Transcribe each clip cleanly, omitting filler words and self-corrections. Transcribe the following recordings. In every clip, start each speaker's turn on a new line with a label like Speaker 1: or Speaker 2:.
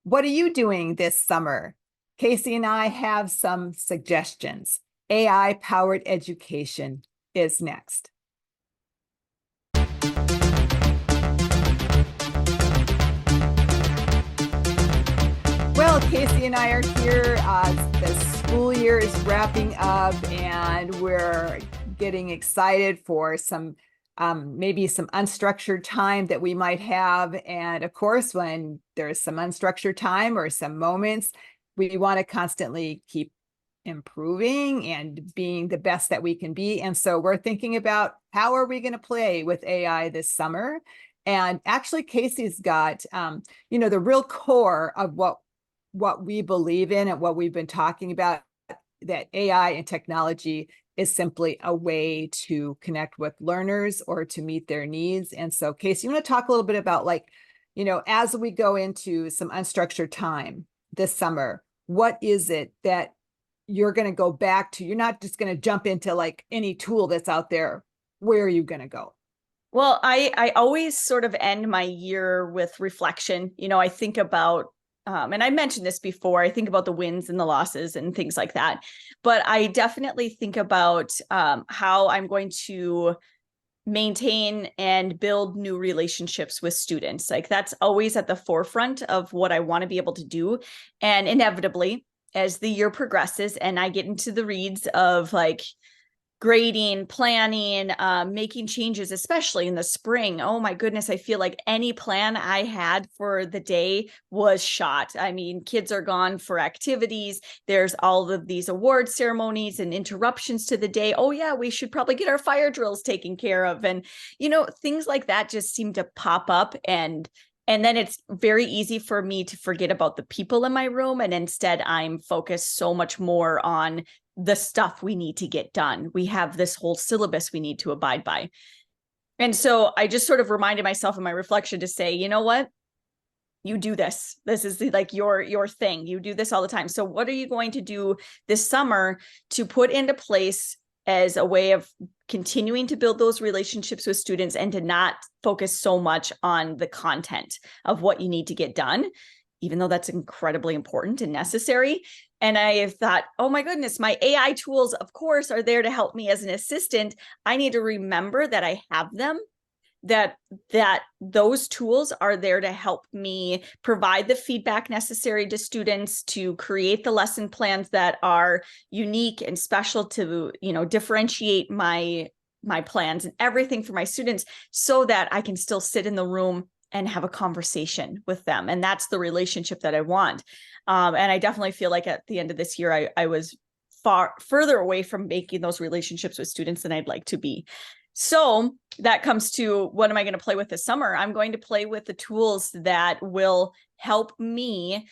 Speaker 1: What are you doing this summer? Casey and I have some suggestions. AI-powered education is next. Well, Casey and I are here. The school year is wrapping up, and we're getting excited for some maybe some unstructured time that we might have. And of course, when there's some unstructured time or some moments, we want to constantly keep improving and being the best that we can be. And so we're thinking about how are we going to play with AI this summer? And actually, Casey's got, the real core of what we believe in and what we've been talking about, that AI and technology is simply a way to connect with learners or to meet their needs. And so, Casey, you want to talk a little bit about, like, as we go into some unstructured time this summer, what is it that you're going to go back to? You're not just going to jump into like any tool that's out there. Where are you going to go?
Speaker 2: Well, I always sort of end my year with reflection. I think about, and I mentioned this before, I think about the wins and the losses and things like that. But I definitely think about how I'm going to maintain and build new relationships with students. Like, that's always at the forefront of what I want to be able to do. And inevitably, as the year progresses and I get into the reads of like grading, planning, making changes, especially in the spring. Oh my goodness, I feel like any plan I had for the day was shot. I mean, kids are gone for activities. There's all of these award ceremonies and interruptions to the day. Oh yeah, we should probably get our fire drills taken care of. And, things like that just seem to pop up, and then it's very easy for me to forget about the people in my room. And instead, I'm focused so much more on the stuff we need to get done. We have this whole syllabus we need to abide by. And so I just sort of reminded myself in my reflection to say, you know what? You do this. This is like your thing. You do this all the time. So what are you going to do this summer to put into place as a way of continuing to build those relationships with students and to not focus so much on the content of what you need to get done, even though that's incredibly important and necessary? And I have thought, oh my goodness, my AI tools, of course, are there to help me as an assistant. I need to remember that I have them, that those tools are there to help me provide the feedback necessary to students, to create the lesson plans that are unique and special, to, differentiate my plans and everything for my students, so that I can still sit in the room and have a conversation with them. And that's the relationship that I want. And I definitely feel like at the end of this year, I was further away from making those relationships with students than I'd like to be. So that comes to, what am I going to play with this summer? I'm going to play with the tools that will help me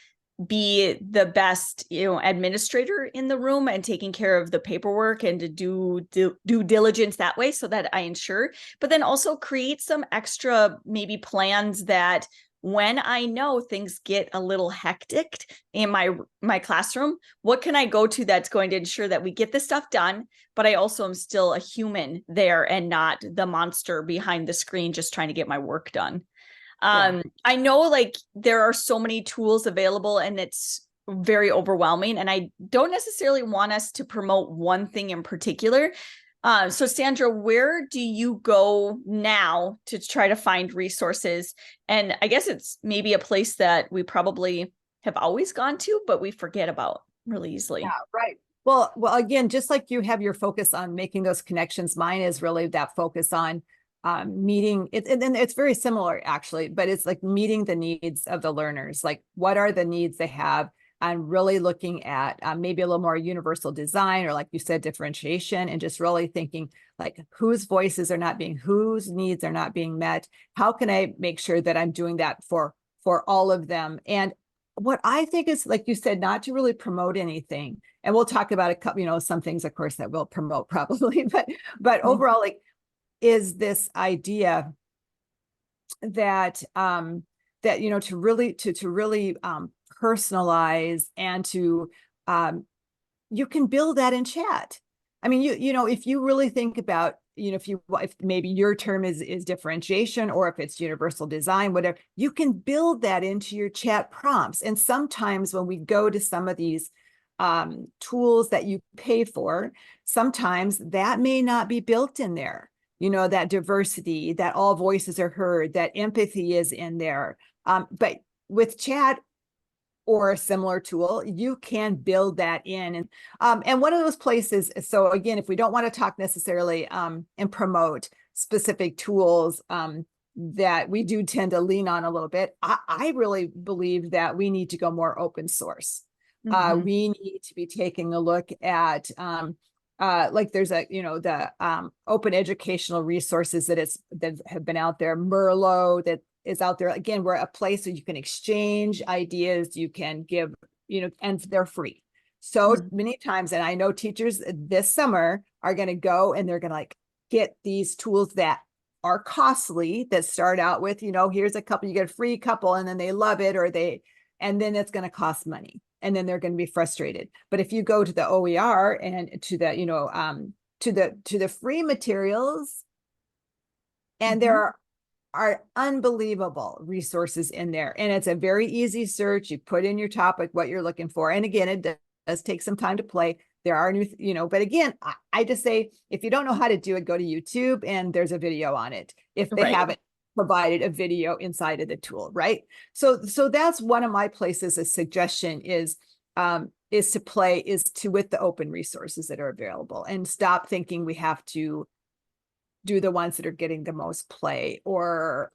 Speaker 2: be the best, administrator in the room and taking care of the paperwork and to do due diligence that way, so that I ensure, but then also create some extra maybe plans that when I know things get a little hectic in my classroom, what can I go to that's going to ensure that we get this stuff done, but I also am still a human there and not the monster behind the screen just trying to get my work done. I know, like, there are so many tools available and it's very overwhelming, and I don't necessarily want us to promote one thing in particular. So Sandra, where do you go now to try to find resources? And I guess it's maybe a place that we probably have always gone to, but we forget about really easily.
Speaker 1: Yeah, right. Well, again, just like you have your focus on making those connections, mine is really that focus on meeting it. And then it's very similar, actually, but it's like meeting the needs of the learners. Like, what are the needs they have? And really looking at maybe a little more universal design, or, like you said, differentiation, and just really thinking like whose voices are not being, whose needs are not being met. How can I make sure that I'm doing that for all of them? And what I think is, like you said, not to really promote anything. And we'll talk about a couple, some things, of course, that we'll promote probably, but overall, like, is this idea that to really personalize and to you can build that in chat. I mean, if you really think about if maybe your term is differentiation, or if it's universal design, whatever, you can build that into your chat prompts. And sometimes when we go to some of these tools that you pay for, sometimes that may not be built in there. That diversity, that all voices are heard, that empathy is in there. But with chat or a similar tool, you can build that in. And one of those places, so again, if we don't want to talk necessarily and promote specific tools that we do tend to lean on a little bit, I really believe that we need to go more open source. We need to be taking a look at like there's the open educational resources that have been out there, Merlot, that is out there. Again, we're a place where you can exchange ideas, you can give, and they're free. So many times, and I know teachers this summer are going to go and they're going to like get these tools that are costly, that start out with, here's a couple, you get a free couple, and then they love it, and then it's going to cost money. And then they're going to be frustrated. But if you go to the OER and to the, to the free materials, and there are unbelievable resources in there. And it's a very easy search. You put in your topic, what you're looking for. And again, it does take some time to play. There are new, but again, I just say, if you don't know how to do it, go to YouTube and there's a video on it. If they haven't provided a video inside of the tool, right? So that's one of my places. A suggestion is to play with the open resources that are available, and stop thinking we have to do the ones that are getting the most play, or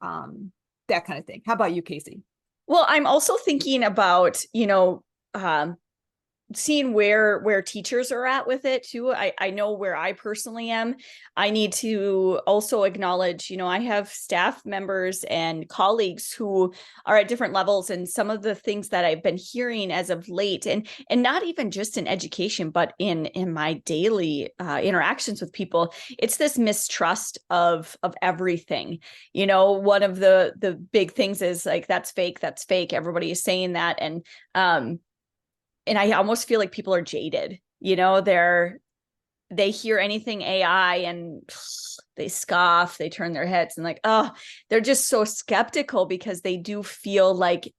Speaker 1: that kind of thing. How about you, Casey?
Speaker 2: Well, I'm also thinking about, seeing where teachers are at with it too. I know where I personally am. I need to also acknowledge, I have staff members and colleagues who are at different levels, and some of the things that I've been hearing as of late, and not even just in education, but in my daily interactions with people, it's this mistrust of everything. One of the big things is like, that's fake. Everybody is saying that. And I almost feel like people are jaded, they hear anything AI and they scoff, they turn their heads and like, oh, they're just so skeptical, because they do feel like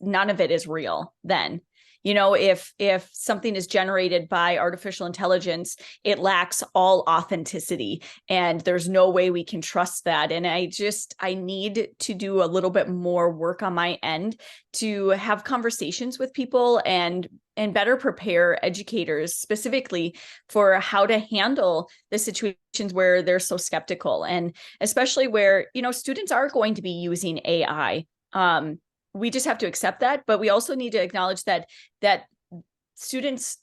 Speaker 2: none of it is real then. If something is generated by artificial intelligence, it lacks all authenticity, and there's no way we can trust that. And I need to do a little bit more work on my end to have conversations with people and better prepare educators specifically for how to handle the situations where they're so skeptical, and especially where, students are going to be using AI. We just have to accept that, but we also need to acknowledge that students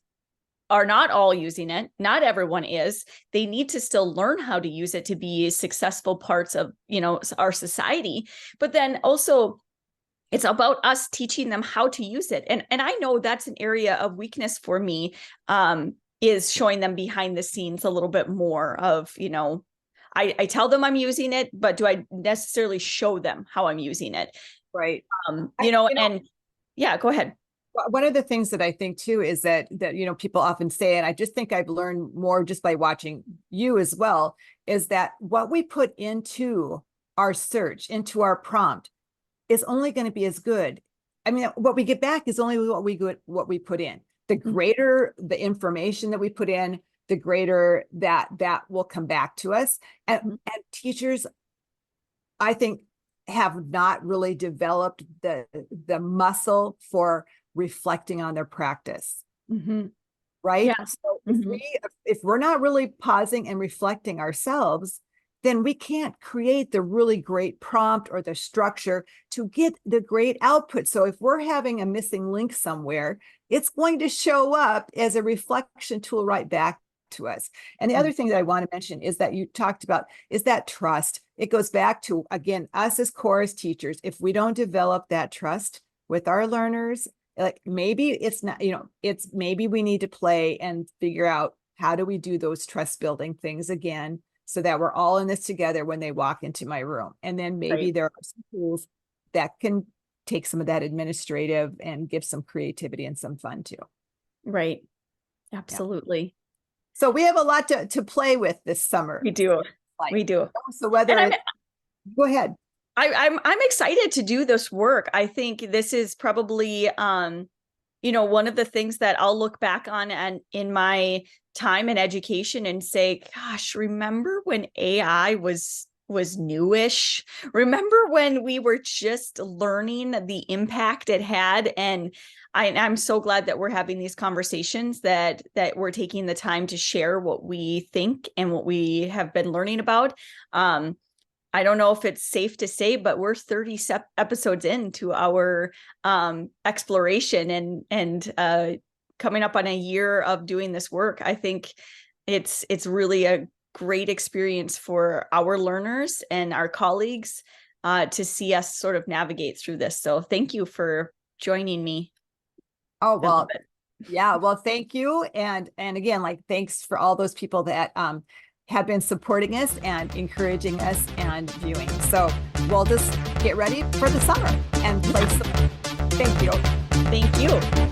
Speaker 2: are not all using it. Not everyone is. They need to still learn how to use it to be successful parts of, our society. But then also, it's about us teaching them how to use it. And I know that's an area of weakness for me, is showing them behind the scenes a little bit more of, I tell them I'm using it, but do I necessarily show them how I'm using it?
Speaker 1: Right.
Speaker 2: And yeah, go ahead.
Speaker 1: One of the things that I think too is that people often say, and I just think I've learned more just by watching you as well, is that what we put into our search, into our prompt, is only going to be as good. I mean, what we get back is only what we put in. The greater the information that we put in, the greater that will come back to us. And teachers, I think, have not really developed the muscle for reflecting on their practice. Right.
Speaker 2: Yeah.
Speaker 1: So if we're not really pausing and reflecting ourselves, then we can't create the really great prompt or the structure to get the great output. So if we're having a missing link somewhere, it's going to show up as a reflection tool right back to us. And the other thing that I want to mention is that you talked about is that trust. It goes back to, again, us as chorus teachers. If we don't develop that trust with our learners, like maybe it's not, it's maybe we need to play and figure out how do we do those trust building things again, so that we're all in this together when they walk into my room. And then maybe there are some tools that can take some of that administrative and give some creativity and some fun too.
Speaker 2: Right. Absolutely.
Speaker 1: So we have a lot to play with this summer.
Speaker 2: We do.
Speaker 1: Like,
Speaker 2: We do.
Speaker 1: so whether
Speaker 2: And
Speaker 1: it's, go ahead.
Speaker 2: I'm excited to do this work. I think this is probably one of the things that I'll look back on and in my time in education and say, gosh, remember when AI was newish? Remember when we were just learning the impact it had? And I'm so glad that we're having these conversations, that we're taking the time to share what we think and what we have been learning about. I don't know if it's safe to say, but we're 30 episodes into our exploration and coming up on a year of doing this work. I think it's really a great experience for our learners and our colleagues to see us sort of navigate through this. So thank you for joining me.
Speaker 1: Oh, well, yeah, well, thank you. And again, like, thanks for all those people that have been supporting us and encouraging us and viewing. So we'll just get ready for the summer and play some. Thank you.
Speaker 2: Thank you.